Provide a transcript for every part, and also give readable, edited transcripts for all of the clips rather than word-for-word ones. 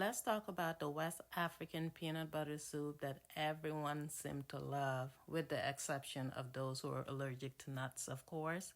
let's talk about the West African peanut butter soup that everyone seemed to love, with the exception of those who are allergic to nuts, of course.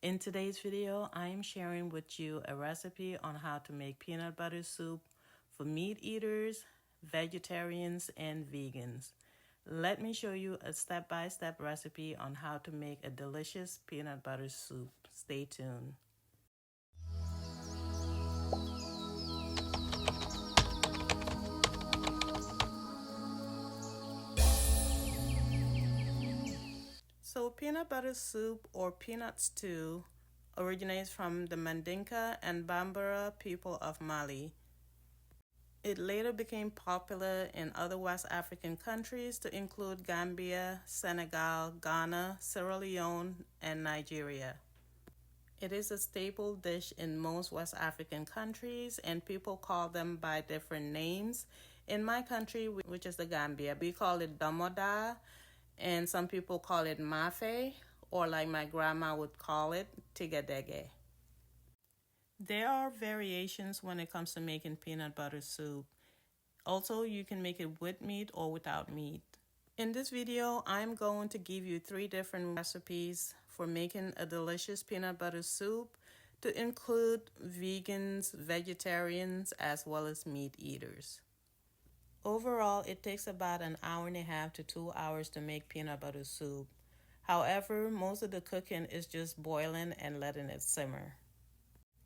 In today's video, I am sharing with you a recipe on how to make peanut butter soup for meat eaters, vegetarians, and vegans. Let me show you a step-by-step recipe on how to make a delicious peanut butter soup. Stay tuned. So peanut butter soup or peanut stew originates from the Mandinka and Bambara people of Mali. It later became popular in other West African countries to include Gambia, Senegal, Ghana, Sierra Leone, and Nigeria. It is a staple dish in most West African countries, and people call them by different names. In my country, which is the Gambia, we call it damoda, and some people call it mafe, or like my grandma would call it, tigadege. There are variations when it comes to making peanut butter soup. Also, you can make it with meat or without meat. In this video, I'm going to give you 3 different recipes for making a delicious peanut butter soup to include vegans, vegetarians, as well as meat eaters. Overall, it takes about an hour and a half to 2 hours to make peanut butter soup. However, most of the cooking is just boiling and letting it simmer.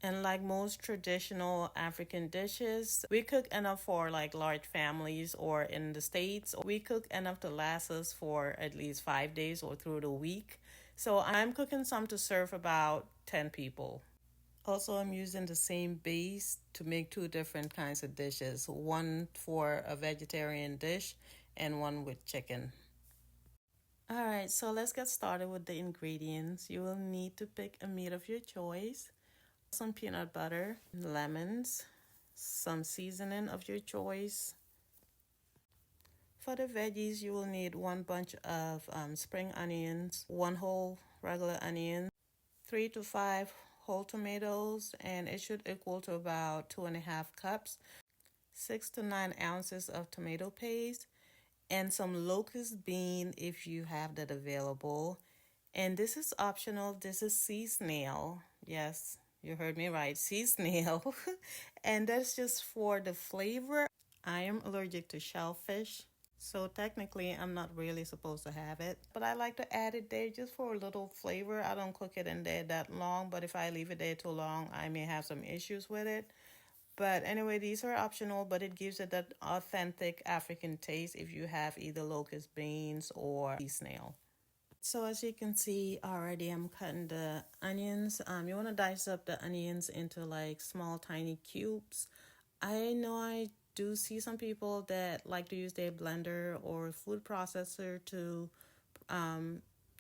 And like most traditional African dishes, we cook enough for like large families, or in the States, we cook enough to last us for at least 5 days or through the week. So I'm cooking some to serve about 10 people. Also, I'm using the same base to make 2 different kinds of dishes, one for a vegetarian dish and one with chicken. All right, so let's get started with the ingredients. You will need to pick a meat of your choice, some peanut butter, lemons, some seasoning of your choice. For the veggies, you will need 1 bunch of spring onions, 1 whole regular onion, 3 to 5 whole tomatoes, and it should equal to about 2.5 cups, 6 to 9 ounces of tomato paste, and some locust bean if you have that available. And this is optional. This is sea snail. Yes, you heard me right, sea snail. And that's just for the flavor. I am allergic to shellfish, so technically I'm not really supposed to have it. But I like to add it there just for a little flavor. I don't cook it in there that long, but if I leave it there too long, I may have some issues with it. But anyway, these are optional, but it gives it that authentic African taste if you have either locust beans or sea snail. So as you can see already, I'm cutting the onions. You want to dice up the onions into like small tiny cubes. I know I do see some people that like to use their blender or food processor to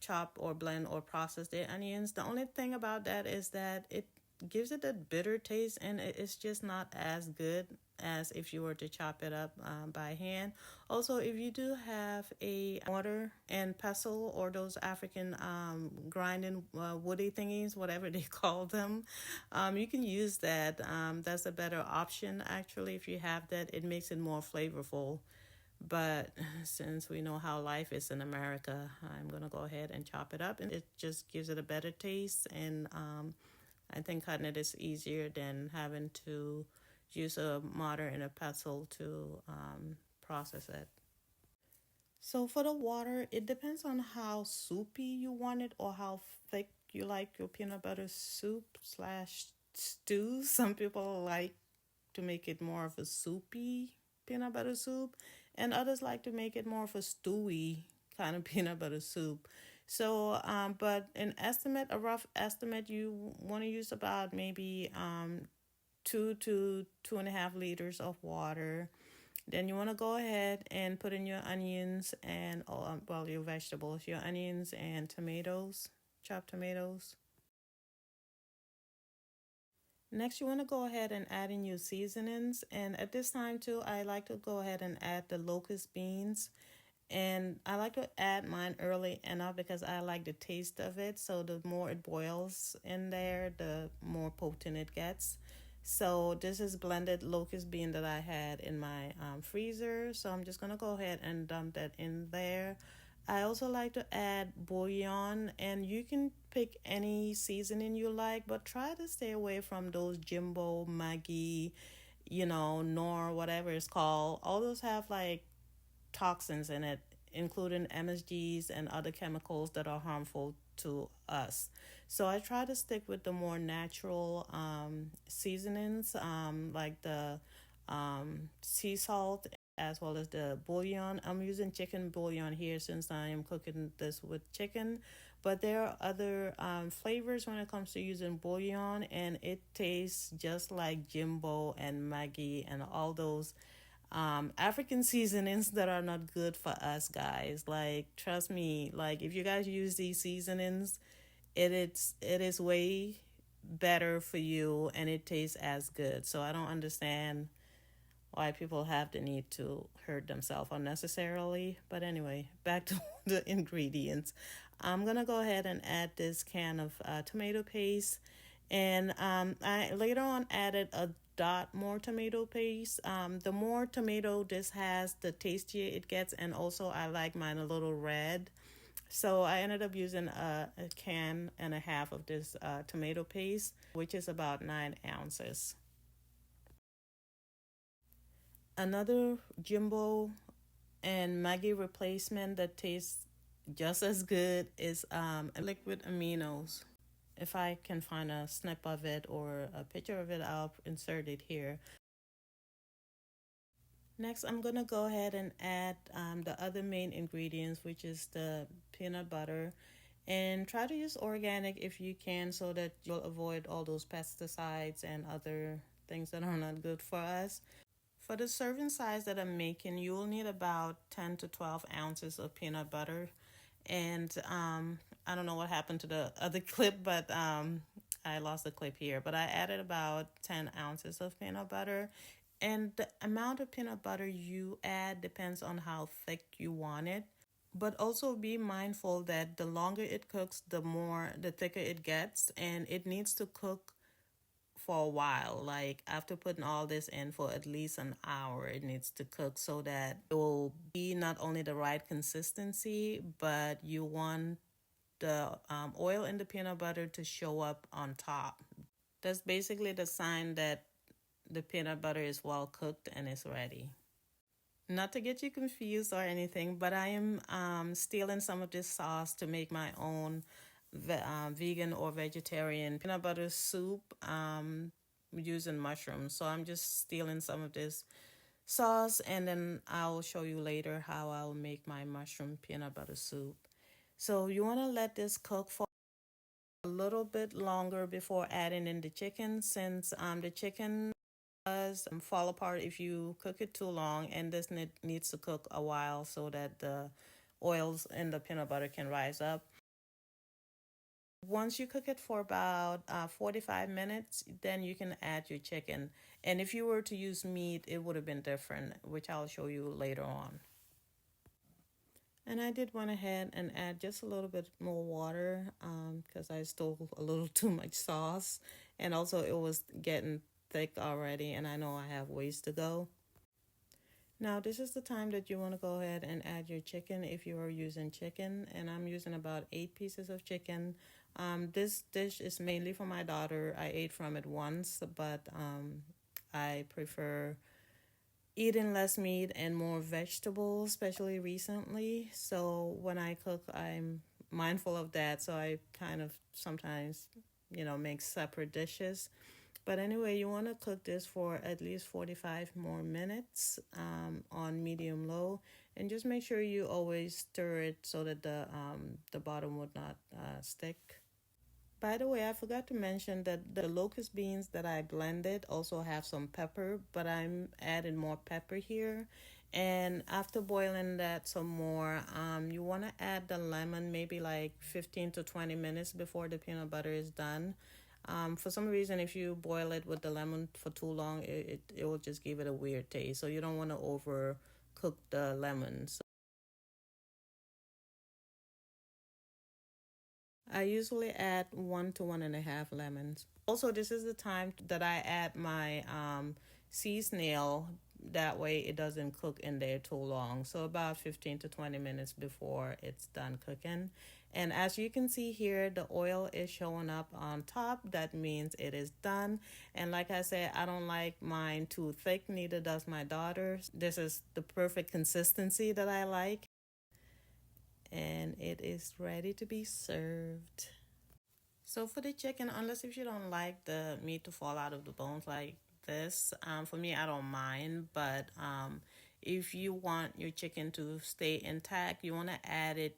chop or blend or process their onions. The only thing about that is that it gives it a bitter taste, and it's just not as good as if you were to chop it up by hand. Also, if you do have a mortar and pestle or those African grinding woody thingies, whatever they call them, you can use that. That's a better option actually. If you have that, it makes it more flavorful. But since we know how life is in America, I'm going to go ahead and chop it up, and it just gives it a better taste. And I think cutting it is easier than having to use a mortar and a pestle to process it. So for the water, it depends on how soupy you want it or how thick you like your peanut butter soup slash stew. Some people like to make it more of a soupy peanut butter soup, and others like to make it more of a stewy kind of peanut butter soup. So, but a rough estimate, you want to use about maybe 2 to 2.5 liters of water. Then you want to go ahead and put in your onions and, your vegetables, your onions and tomatoes, chopped tomatoes. Next, you want to go ahead and add in your seasonings. And at this time too, I like to go ahead and add the locust beans. And I like to add mine early enough because I like the taste of it. So the more it boils in there, the more potent it gets. So this is blended locust bean that I had in my freezer. So I'm just gonna go ahead and dump that in there. I also like to add bouillon, and you can pick any seasoning you like, but try to stay away from those Jimbo, Maggi, Nor, whatever it's called. All those have like toxins in it, including MSGs and other chemicals that are harmful to us. So I try to stick with the more natural seasonings, like the sea salt as well as the bouillon. I'm using chicken bouillon here since I am cooking this with chicken. But there are other flavors when it comes to using bouillon, and it tastes just like Jimbo and Maggi and all those African seasonings that are not good for us guys. Like, trust me, like if you guys use these seasonings, it is way better for you and it tastes as good. So I don't understand why people have the need to hurt themselves unnecessarily. But anyway, back to the ingredients. I'm gonna go ahead and add this can of tomato paste, and I later on added a dot more tomato paste. The more tomato this has, the tastier it gets, and also I like mine a little red. So I ended up using a can and a half of this tomato paste, which is about 9 ounces. Another Jimbo and Maggi replacement that tastes just as good is liquid aminos. If I can find a snip of it or a picture of it, I'll insert it here. Next, I'm gonna go ahead and add the other main ingredients, which is the peanut butter. And try to use organic if you can so that you'll avoid all those pesticides and other things that are not good for us. For the serving size that I'm making, you will need about 10 to 12 ounces of peanut butter. And I don't know what happened to the other clip, but I lost the clip here. But I added about 10 ounces of peanut butter. And the amount of peanut butter you add depends on how thick you want it. But also be mindful that the longer it cooks, the thicker it gets. And it needs to cook for a while. Like after putting all this in for at least an hour, it needs to cook so that it will be not only the right consistency, but you want the oil in the peanut butter to show up on top. That's basically the sign that the peanut butter is well cooked and is ready. Not to get you confused or anything, but I am stealing some of this sauce to make my own vegan or vegetarian peanut butter soup using mushrooms. So I'm just stealing some of this sauce, and then I'll show you later how I'll make my mushroom peanut butter soup. So you want to let this cook for a little bit longer before adding in the chicken, since the chicken does fall apart if you cook it too long, and this needs to cook a while so that the oils in the peanut butter can rise up. Once you cook it for about 45 minutes, then you can add your chicken. And if you were to use meat, it would have been different, which I'll show you later on. And I did went ahead and add just a little bit more water because I stole a little too much sauce. And also it was getting thick already, and I know I have ways to go. Now this is the time that you want to go ahead and add your chicken if you are using chicken, and I'm using about 8 pieces of chicken. This dish is mainly for my daughter. I ate from it once, but I prefer eating less meat and more vegetables, especially recently. So when I cook, I'm mindful of that. So I kind of sometimes, make separate dishes. But anyway, you want to cook this for at least 45 more minutes on medium low, and just make sure you always stir it so that the bottom would not stick. By the way, I forgot to mention that the locust beans that I blended also have some pepper, but I'm adding more pepper here. And after boiling that some more, you want to add the lemon maybe like 15 to 20 minutes before the peanut butter is done. For some reason, if you boil it with the lemon for too long, it will just give it a weird taste. So you don't want to overcook the lemon. So I usually add 1 to 1.5 lemons. Also, this is the time that I add my sea snail. That way it doesn't cook in there too long. So about 15 to 20 minutes before it's done cooking. And as you can see here, the oil is showing up on top. That means it is done. And like I said, I don't like mine too thick, neither does my daughter. This is the perfect consistency that I like. And it is ready to be served. So for the chicken, unless if you don't like the meat to fall out of the bones like this, for me, I don't mind. But if you want your chicken to stay intact, you want to add it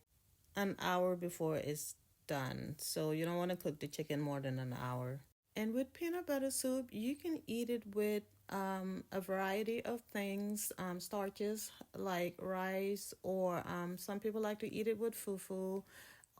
an hour before it's done. So you don't want to cook the chicken more than an hour. And with peanut butter soup, you can eat it with a variety of things, starches like rice, or some people like to eat it with fufu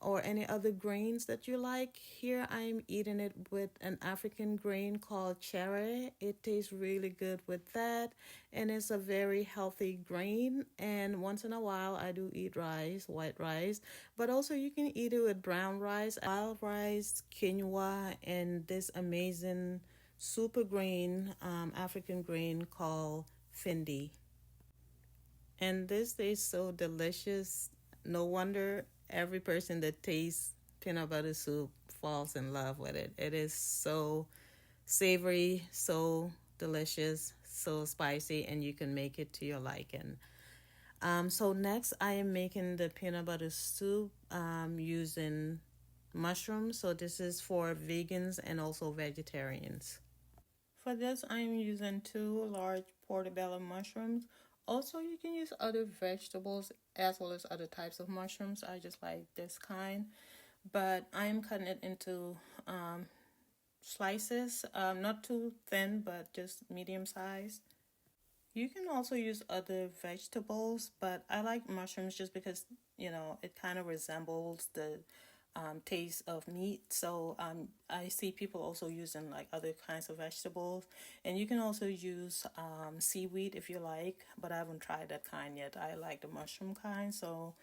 or any other grains that you like. Here I'm eating it with an African grain called chere. It tastes really good with that, and it's a very healthy grain. And once in a while I do eat rice, white rice, but also you can eat it with brown rice, wild rice, quinoa, and this amazing super grain, African grain called findi. And this tastes so delicious. No wonder every person that tastes peanut butter soup falls in love with it. It is so savory, so delicious, so spicy, and you can make it to your liking. So next I am making the peanut butter soup using mushrooms. So this is for vegans and also vegetarians. For this, I'm using 2 large portobello mushrooms. Also, you can use other vegetables as well as other types of mushrooms. I just like this kind. But I'm cutting it into slices, not too thin, but just medium size. You can also use other vegetables, but I like mushrooms just because, it kind of resembles the taste of meat. So I see people also using like other kinds of vegetables, and you can also use seaweed if you like, but I haven't tried that kind yet. I like the mushroom kind, so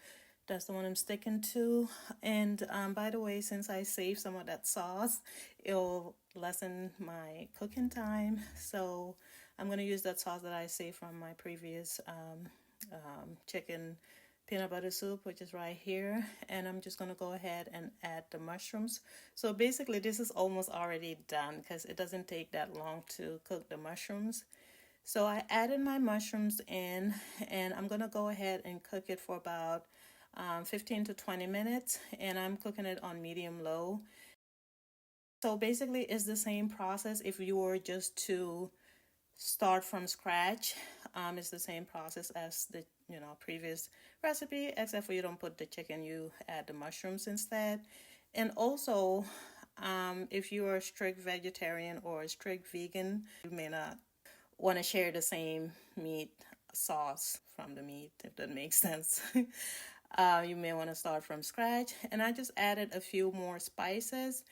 that's the one I'm sticking to. And by the way, since I saved some of that sauce, it'll lessen my cooking time. So I'm going to use that sauce that I saved from my previous chicken peanut butter soup, which is right here. And I'm just going to go ahead and add the mushrooms. So basically this is almost already done because it doesn't take that long to cook the mushrooms. So I added my mushrooms in, and I'm going to go ahead and cook it for about 15 to 20 minutes, and I'm cooking it on medium low. So basically it's the same process if you were just to start from scratch. It's the same process as the previous recipe, except for you don't put the chicken, you add the mushrooms instead. And also if you are a strict vegetarian or a strict vegan, you may not want to share the same meat sauce from the meat, if that makes sense. You may want to start from scratch. And I just added a few more spices.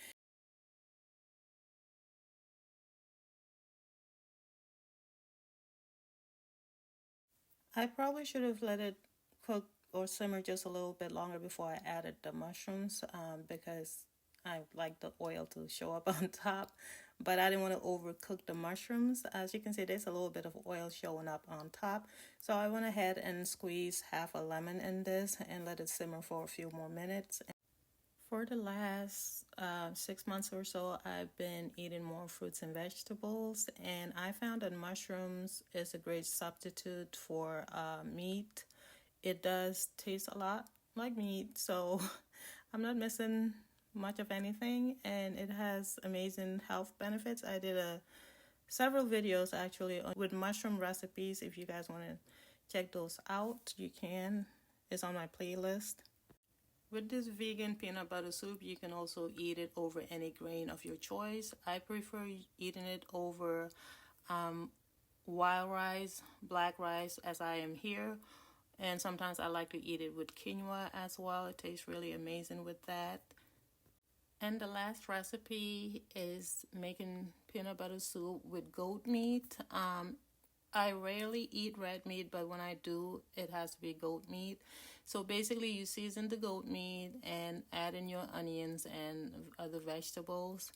I probably should have let it cook or simmer just a little bit longer before I added the mushrooms, because I like the oil to show up on top, but I didn't want to overcook the mushrooms. As you can see, there's a little bit of oil showing up on top. So I went ahead and squeezed half a lemon in this and let it simmer for a few more minutes. For the last 6 months or so, I've been eating more fruits and vegetables, and I found that mushrooms is a great substitute for meat. It does taste a lot like meat, so I'm not missing much of anything, and it has amazing health benefits. I did several videos actually with mushroom recipes. If you guys want to check those out, you can. It's on my playlist. With this vegan peanut butter soup, you can also eat it over any grain of your choice. I prefer eating it over wild rice, black rice, as I am here. And sometimes I like to eat it with quinoa as well. It tastes really amazing with that. And the last recipe is making peanut butter soup with goat meat. I rarely eat red meat, but when I do, it has to be goat meat. So basically, you season the goat meat and add in your onions and other vegetables.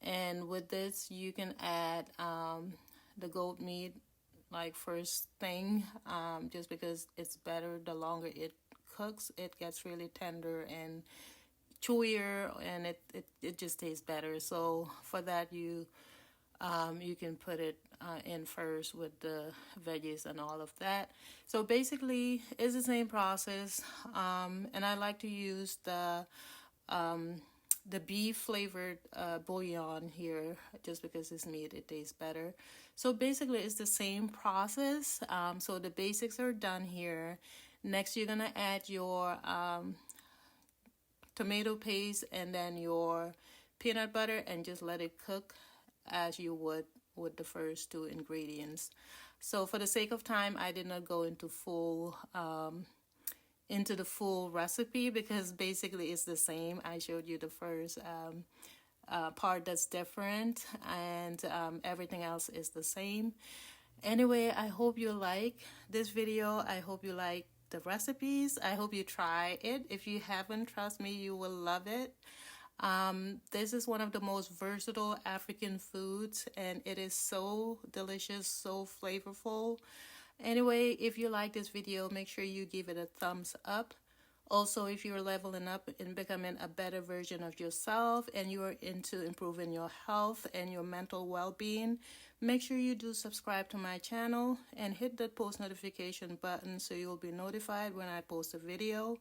And with this, you can add the goat meat like first thing, just because it's better the longer it cooks. It gets really tender and chewier, and it just tastes better. So for that, you can put it in first with the veggies and all of that. So basically, it's the same process, and I like to use the beef flavored bouillon here just because it's meat, it tastes better. So basically, it's the same process. So the basics are done here. Next, you're gonna add your tomato paste and then your peanut butter and just let it cook as you would with the first two ingredients. So for the sake of time, I did not go into the full recipe because basically it's the same. I showed you the first part that's different, and everything else is the same. Anyway, I hope you like this video. I hope you like the recipes. I hope you try it. If you haven't, trust me, you will love it. This is one of the most versatile African foods, and it is so delicious, so flavorful. Anyway, if you like this video, make sure you give it a thumbs up. Also, if you're leveling up and becoming a better version of yourself and you're into improving your health and your mental well-being, make sure you do subscribe to my channel and hit that post notification button so you'll be notified when I post a video.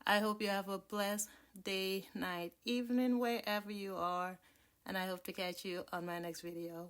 I hope you have a blessed day, night, evening, wherever you are, and I hope to catch you on my next video.